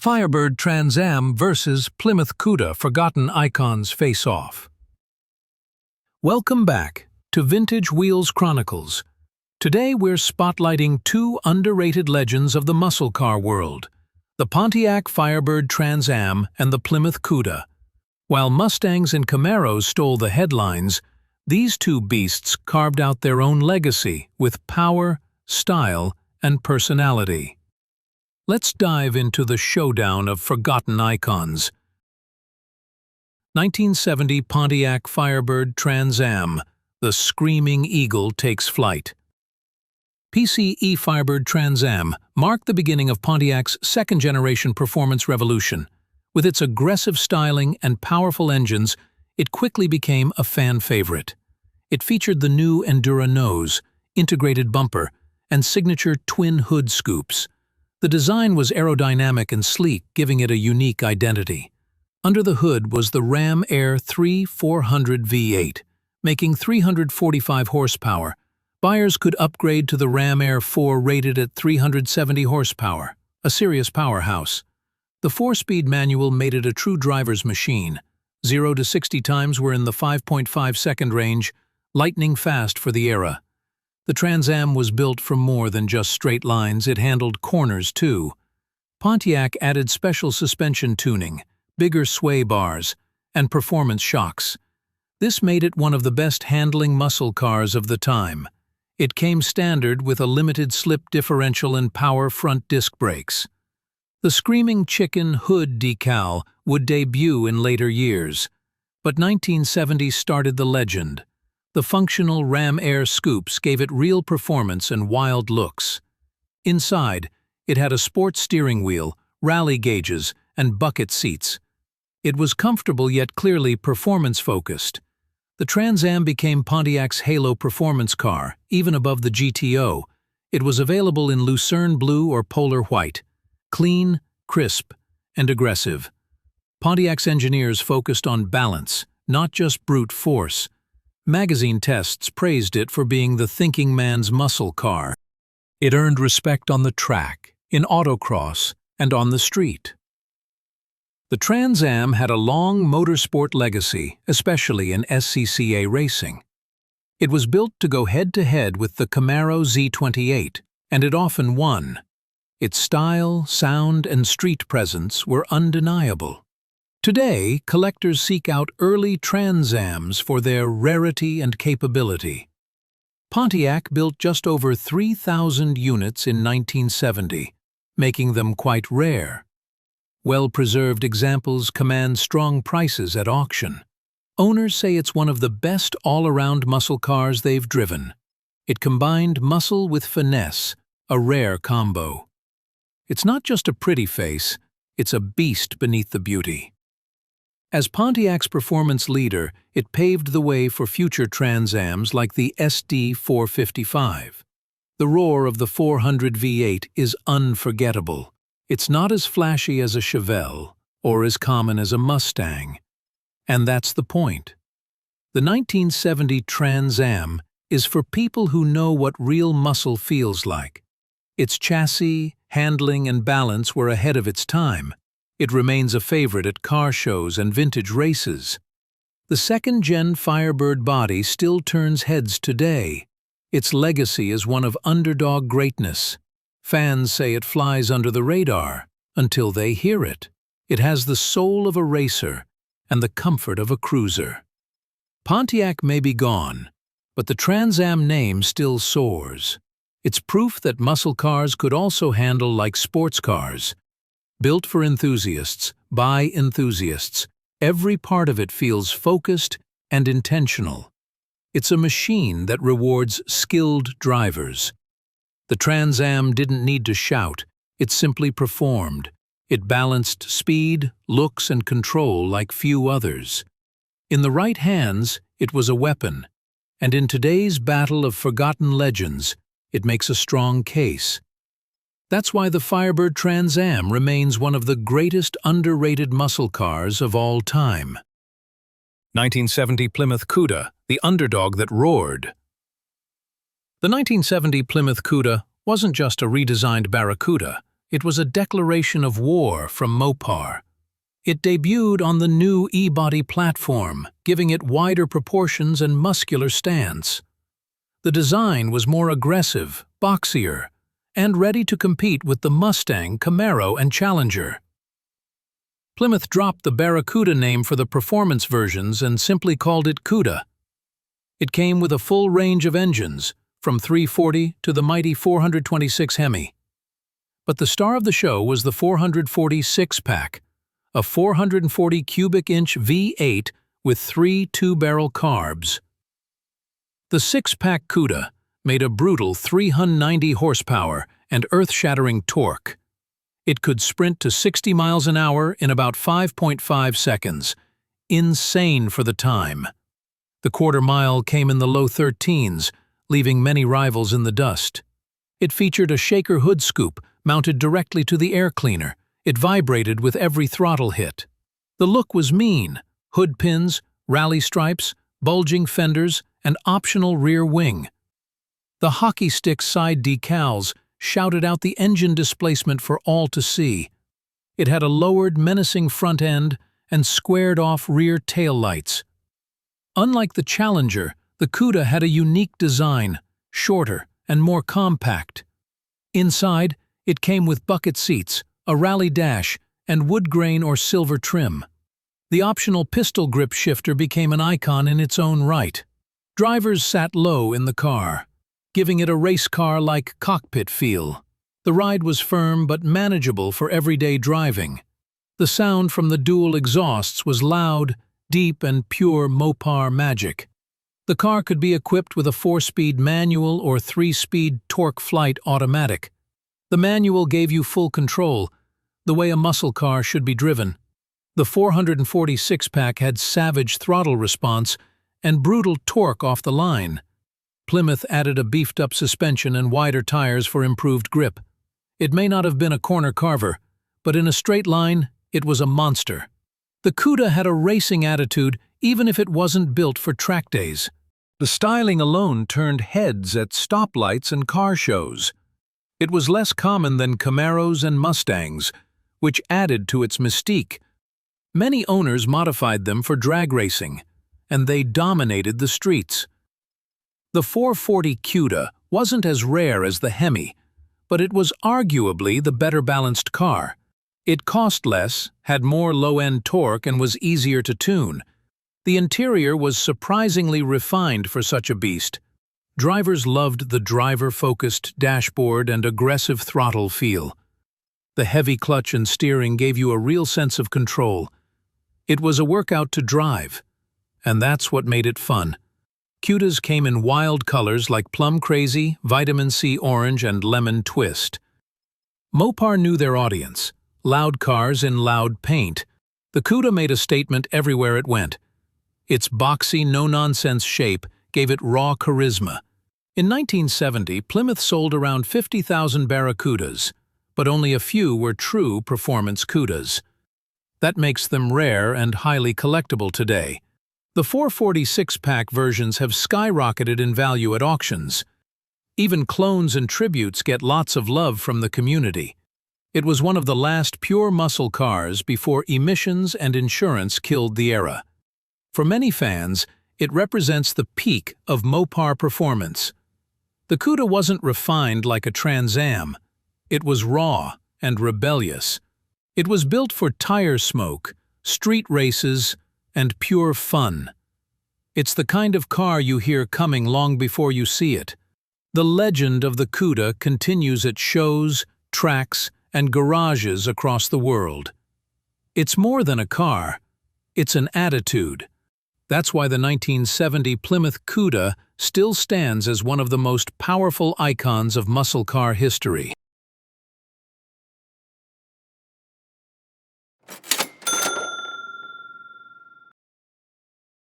Firebird Trans Am versus Plymouth Cuda Forgotten Icons Face Off. Welcome back to Vintage Wheels Chronicles. Today we're spotlighting two underrated legends of the muscle car world, the Pontiac Firebird Trans Am and the Plymouth Cuda. While Mustangs and Camaros stole the headlines, these two beasts carved out their own legacy with power, style, and personality. Let's dive into the showdown of forgotten icons. 1970 Pontiac Firebird Trans Am. The Screaming Eagle takes flight. PCE Firebird Trans Am marked the beginning of Pontiac's second-generation performance revolution. With its aggressive styling and powerful engines, it quickly became a fan favorite. It featured the new Endura nose, integrated bumper, and signature twin hood scoops. The design was aerodynamic and sleek, giving it a unique identity. Under the hood was the Ram Air 3 400 V8, making 345 horsepower. Buyers could upgrade to the Ram Air 4 rated at 370 horsepower, a serious powerhouse. The 4-speed manual made it a true driver's machine. 0 to 60 times were in the 5.5-second range, lightning fast for the era. The Trans Am was built for more than just straight lines, it handled corners too. Pontiac added special suspension tuning, bigger sway bars, and performance shocks. This made it one of the best handling muscle cars of the time. It came standard with a limited slip differential and power front disc brakes. The Screaming Chicken hood decal would debut in later years, but 1970 started the legend. The functional Ram Air scoops gave it real performance and wild looks. Inside, it had a sports steering wheel, rally gauges, and bucket seats. It was comfortable yet clearly performance-focused. The Trans Am became Pontiac's halo performance car, even above the GTO. It was available in Lucerne blue or polar white. Clean, crisp, and aggressive. Pontiac's engineers focused on balance, not just brute force. Magazine tests praised it for being the thinking man's muscle car. It earned respect on the track, in autocross, and on the street. The Trans Am had a long motorsport legacy, especially in SCCA racing. It was built to go head-to-head with the Camaro Z28, and it often won. Its style, sound, and street presence were undeniable. Today, collectors seek out early Trans Ams for their rarity and capability. Pontiac built just over 3,000 units in 1970, making them quite rare. Well-preserved examples command strong prices at auction. Owners say it's one of the best all-around muscle cars they've driven. It combined muscle with finesse, a rare combo. It's not just a pretty face, it's a beast beneath the beauty. As Pontiac's performance leader, it paved the way for future Trans Ams like the SD 455. The roar of the 400 V8 is unforgettable. It's not as flashy as a Chevelle or as common as a Mustang. And that's the point. The 1970 Trans Am is for people who know what real muscle feels like. Its chassis, handling, and balance were ahead of its time. It remains a favorite at car shows and vintage races. The second-gen Firebird body still turns heads today. Its legacy is one of underdog greatness. Fans say it flies under the radar until they hear it. It has the soul of a racer and the comfort of a cruiser. Pontiac may be gone, but the Trans Am name still soars. It's proof that muscle cars could also handle like sports cars. Built for enthusiasts, by enthusiasts, every part of it feels focused and intentional. It's a machine that rewards skilled drivers. The Trans Am didn't need to shout, it simply performed. It balanced speed, looks, and control like few others. In the right hands, it was a weapon, and in today's battle of forgotten legends, it makes a strong case. That's why the Firebird Trans Am remains one of the greatest underrated muscle cars of all time. 1970 Plymouth Cuda, the underdog that roared. The 1970 Plymouth Cuda wasn't just a redesigned Barracuda, It was a declaration of war from Mopar. It debuted on the new E-body platform, giving it wider proportions and muscular stance. The design was more aggressive, boxier, and ready to compete with the Mustang, Camaro, and Challenger. Plymouth dropped the Barracuda name for the performance versions and simply called it Cuda. It came with a full range of engines, from 340 to the mighty 426 Hemi. But the star of the show was the 440 six-pack, a 440 cubic-inch V8 with 3 two-barrel carbs. The six-pack Cuda made a brutal 390 horsepower and earth-shattering torque. It could sprint to 60 miles an hour in about 5.5 seconds. Insane for the time. The quarter mile came in the low 13s, leaving many rivals in the dust. It featured a shaker hood scoop mounted directly to the air cleaner. It vibrated with every throttle hit. The look was mean: hood pins, rally stripes, bulging fenders, and optional rear wing. The hockey stick side decals shouted out the engine displacement for all to see. It had a lowered, menacing front end and squared-off rear taillights. Unlike the Challenger, the Cuda had a unique design, shorter and more compact. Inside, it came with bucket seats, a rally dash, and wood grain or silver trim. The optional pistol grip shifter became an icon in its own right. Drivers sat low in the car, giving it a race car-like cockpit feel. The ride was firm but manageable for everyday driving. The sound from the dual exhausts was loud, deep, and pure Mopar magic. The car could be equipped with a 4-speed manual or 3-speed torque flight automatic. The manual gave you full control, the way a muscle car should be driven. The 440 six-pack had savage throttle response and brutal torque off the line. Plymouth added a beefed-up suspension and wider tires for improved grip. It may not have been a corner carver, but in a straight line, it was a monster. The Cuda had a racing attitude even if it wasn't built for track days. The styling alone turned heads at stoplights and car shows. It was less common than Camaros and Mustangs, which added to its mystique. Many owners modified them for drag racing, and they dominated the streets. The 440 Cuda wasn't as rare as the Hemi, but it was arguably the better balanced car. It cost less, had more low-end torque, and was easier to tune. The interior was surprisingly refined for such a beast. Drivers loved the driver-focused dashboard and aggressive throttle feel. The heavy clutch and steering gave you a real sense of control. It was a workout to drive, and that's what made it fun. Cudas came in wild colors like plum crazy, vitamin C orange, and lemon twist. Mopar knew their audience. Loud cars in loud paint. The Cuda made a statement everywhere it went. Its boxy, no-nonsense shape gave it raw charisma. In 1970, Plymouth sold around 50,000 Barracudas, but only a few were true performance Cudas. That makes them rare and highly collectible today. The 440 six-pack versions have skyrocketed in value at auctions. Even clones and tributes get lots of love from the community. It was one of the last pure muscle cars before emissions and insurance killed the era. For many fans, it represents the peak of Mopar performance. The Cuda wasn't refined like a Trans Am. It was raw and rebellious. It was built for tire smoke, street races, and pure fun. It's the kind of car you hear coming long before you see it. The legend of the Cuda continues at shows, tracks, and garages across the world. It's more than a car, it's an attitude. That's why the 1970 Plymouth Cuda still stands as one of the most powerful icons of muscle car history.